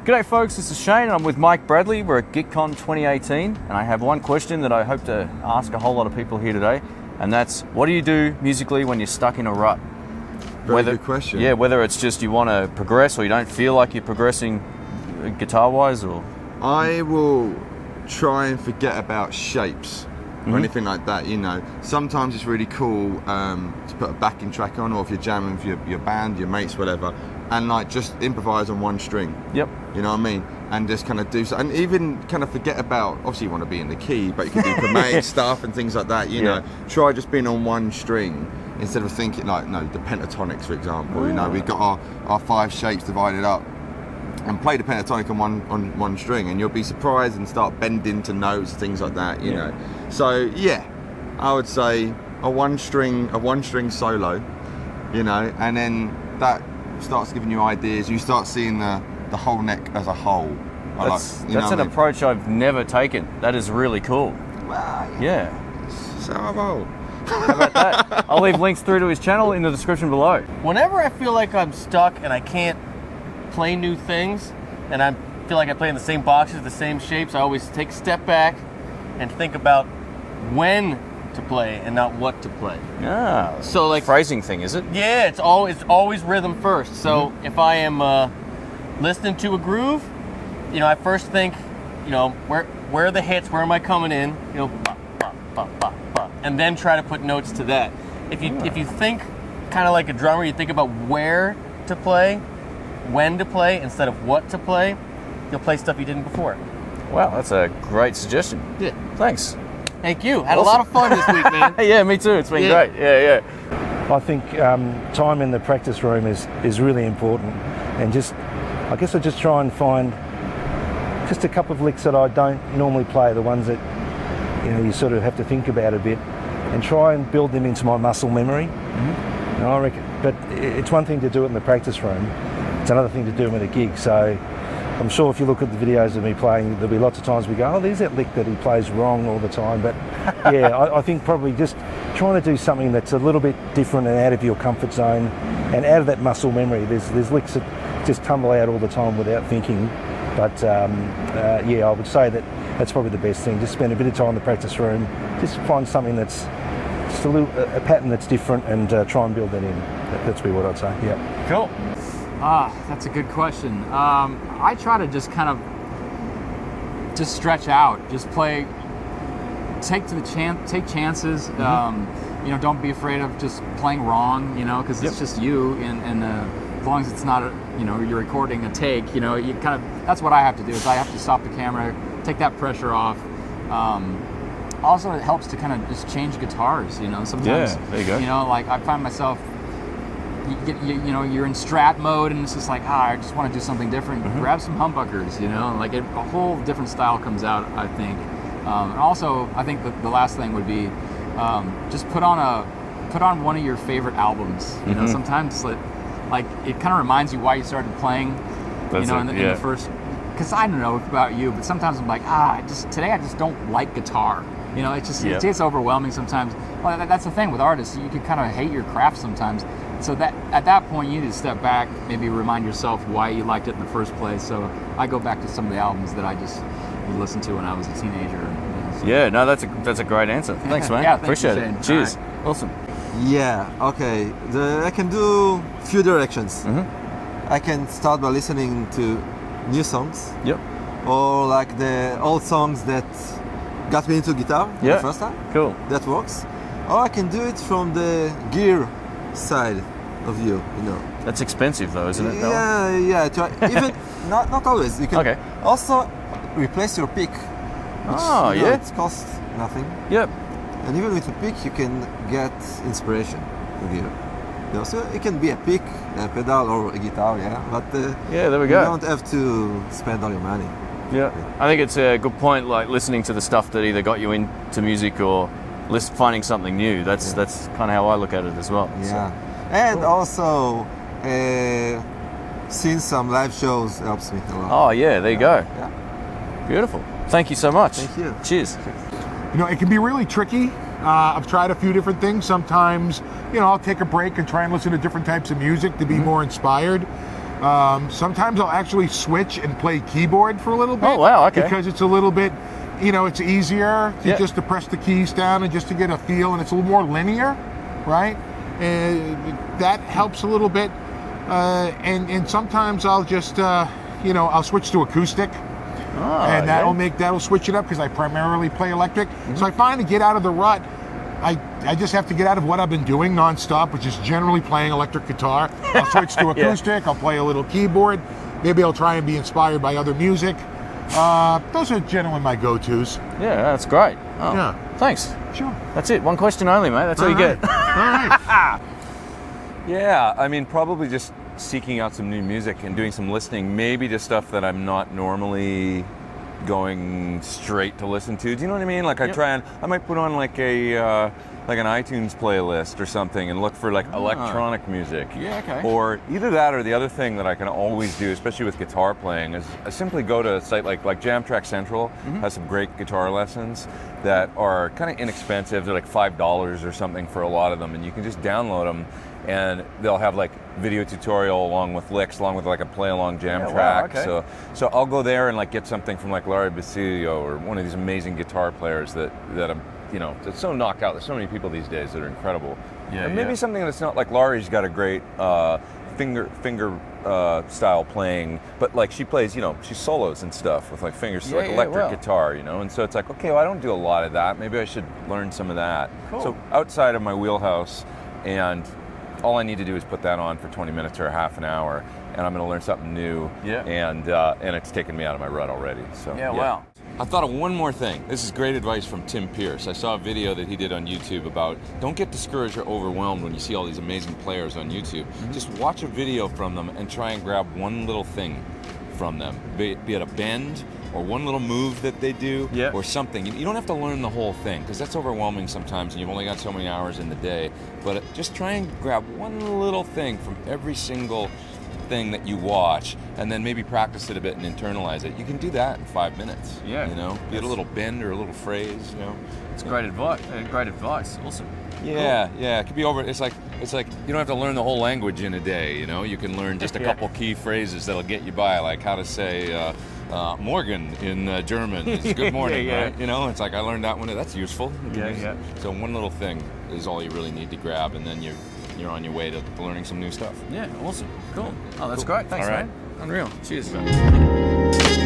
G'day folks, this is Shane and I'm with Mike Bradley. We're at GitCon 2018 and I have one question that I hope to ask a whole lot of people here today, and that's, what do you do musically when you're stuck in a rut? Very good question. Yeah, whether it's just you want to progress or you don't feel like you're progressing guitar-wise, or... I will try and forget about shapes or anything like that, you know. Sometimes it's really cool to put a backing track on, or if you're jamming with your band, your mates, whatever, and like just improvise on one string. Yep. You know what I mean? And just kind of do so, and even kind of forget about, obviously you want to be in the key, but you can do chromatic stuff and things like that, you know. Try just being on one string instead of thinking like, no, the pentatonics, for example, you know, we've got our 5 shapes divided up, and play the pentatonic on one string, and you'll be surprised and start bending to notes, things like that, you know. So yeah, I would say a one string solo, you know, and then that starts giving you ideas. You start seeing the whole neck as a whole. That's an approach I've never taken. That is really cool. Well, yeah. So have I. How about that? I'll leave links through to his channel in the description below. Whenever I feel like I'm stuck and I can't play new things, and I feel like I play in the same boxes, the same shapes, I always take a step back and think about when to play and not what to play. Ah, so like phrasing thing, is it? Yeah, it's always rhythm first. So if I am listening to a groove, you know, I first think, you know, where are the hits? Where am I coming in? You know, ba, ba, ba, ba, ba, and then try to put notes to that. If you think kind of like a drummer, you think about where to play, when to play instead of what to play, you'll play stuff you didn't before. Wow, that's a great suggestion. Yeah. Thanks. Thank you. Had a lot of fun this week, man. Yeah, me too. It's been great. Yeah. I think time in the practice room is really important, and I guess I just try and find just a couple of licks that I don't normally play, the ones that, you know, you sort of have to think about a bit, and try and build them into my muscle memory. And I reckon, but it's one thing to do it in the practice room, it's another thing to do them at a gig. So I'm sure if you look at the videos of me playing, there'll be lots of times we go, oh, there's that lick that he plays wrong all the time. But yeah, I think probably just trying to do something that's a little bit different and out of your comfort zone and out of that muscle memory. There's licks that just tumble out all the time without thinking. But yeah, I would say that's probably the best thing. Just spend a bit of time in the practice room, just find something that's just a pattern that's different, and try and build that in. That's what I'd say. Yeah. Cool. That's a good question. I try to just kind of just stretch out, just play, take chances. You know, don't be afraid of just playing wrong. You know, because it's just you, and as long as it's not you're recording a take. You know, you kind of, that's what I have to do, is I have to stop the camera, take that pressure off. Also, it helps to kind of just change guitars. You know, sometimes there you go. You know, like I find myself. You know, you're in strat mode, and it's just like, I just want to do something different. Grab some humbuckers, you know, like a whole different style comes out, I think. And also, I think the last thing would be just put on one of your favorite albums. You know, sometimes like it kind of reminds you why you started playing. In the first. Because I don't know about you, but sometimes I'm like, today I just don't like guitar. You know, it's just it gets overwhelming sometimes. Well, that's the thing with artists. You can kind of hate your craft sometimes. So that at that point you need to step back, maybe remind yourself why you liked it in the first place. So I go back to some of the albums that I just would listen to when I was a teenager. You know, so. Yeah, no, that's a great answer. Thanks, man. Appreciate it. Cheers. Right. Awesome. Yeah. Okay. I can do few directions. I can start by listening to new songs. Yep. Or like the old songs that got me into guitar the first time. Cool. That works. Or I can do it from the gear side of view, you know. That's expensive though, isn't it? Yeah. Even not always. You can also replace your pick. Which, it costs nothing. Yep. And even with a pick, you can get inspiration with gear. You know, so it can be a pick, a pedal, or a guitar. But there we go. You don't have to spend all your money. Yeah, I think it's a good point. Like listening to the stuff that either got you into music or finding something new. That's kind of how I look at it as well. Yeah, and also seeing some live shows helps me a lot. Oh yeah, there you go. Yeah. Beautiful. Thank you so much. Thank you. Cheers. You know, it can be really tricky. I've tried a few different things. Sometimes, you know, I'll take a break and try and listen to different types of music to be more inspired. Sometimes I'll actually switch and play keyboard for a little bit. Oh, wow, okay. Because it's a little bit, it's easier Yeah. just to press the keys down and just to get a feel, and it's a little more linear, right? And that helps a little bit. And sometimes I'll just, I'll switch to acoustic. And that'll switch it up because I primarily play electric. So I find to get out of the rut, I just have to get out of what I've been doing nonstop, which is generally playing electric guitar. I'll switch to acoustic. I'll play a little keyboard. Maybe I'll try and be inspired by other music. Those are generally my go-tos. Yeah, that's great. Oh, Yeah. thanks. Sure. That's it. One question only, mate. That's all you get. All right. Yeah, I mean, probably just seeking out some new music and doing some listening, maybe to stuff that I'm not normally going straight to listen to. Do you know what I mean? Like I might put on like an iTunes playlist or something and look for like electronic music. Yeah, okay. Or either that or the other thing that I can always do, especially with guitar playing, is I simply go to a site like Jam Track Central has some great guitar lessons that are kind of inexpensive. They're like $5 or something for a lot of them, and you can just download them, and they'll have like video tutorial along with licks, along with like a play along jam track. Wow, okay. So I'll go there and like get something from like Larry Basilio or one of these amazing guitar players that I'm, that's so knocked out. There's so many people these days that are incredible. Yeah, and maybe yeah. something that's not like Laurie's got a great finger style playing, but like she plays, she solos and stuff with like fingers, like electric guitar, and so it's like, okay, well, I don't do a lot of that. Maybe I should learn some of that. Cool. So outside of my wheelhouse, and all I need to do is put that on for 20 minutes or a half an hour, and I'm going to learn something new. Yeah. And it's taken me out of my rut already. So Yeah, wow. I thought of one more thing. This is great advice from Tim Pierce. I saw a video that he did on YouTube about don't get discouraged or overwhelmed when you see all these amazing players on YouTube. Just watch a video from them and try and grab one little thing from them, be it a bend or one little move that they do or something. You don't have to learn the whole thing because that's overwhelming sometimes and you've only got so many hours in the day. But just try and grab one little thing from every single thing that you watch and then maybe practice it a bit and internalize it. You can do that in 5 minutes. Yeah. Be it a little bend or a little phrase, It's great advice. Great advice. Awesome. Yeah, yeah. It could be over. It's like you don't have to learn the whole language in a day. You can learn just a couple key phrases that'll get you by, like how to say Morgen in German is good morning, right? It's like I learned that one. That's useful. Yeah. So one little thing is all you really need to grab, and then you're on your way to learning some new stuff. Yeah, awesome. Cool. Oh, that's great. Thanks, All right. man. Unreal. Cheers.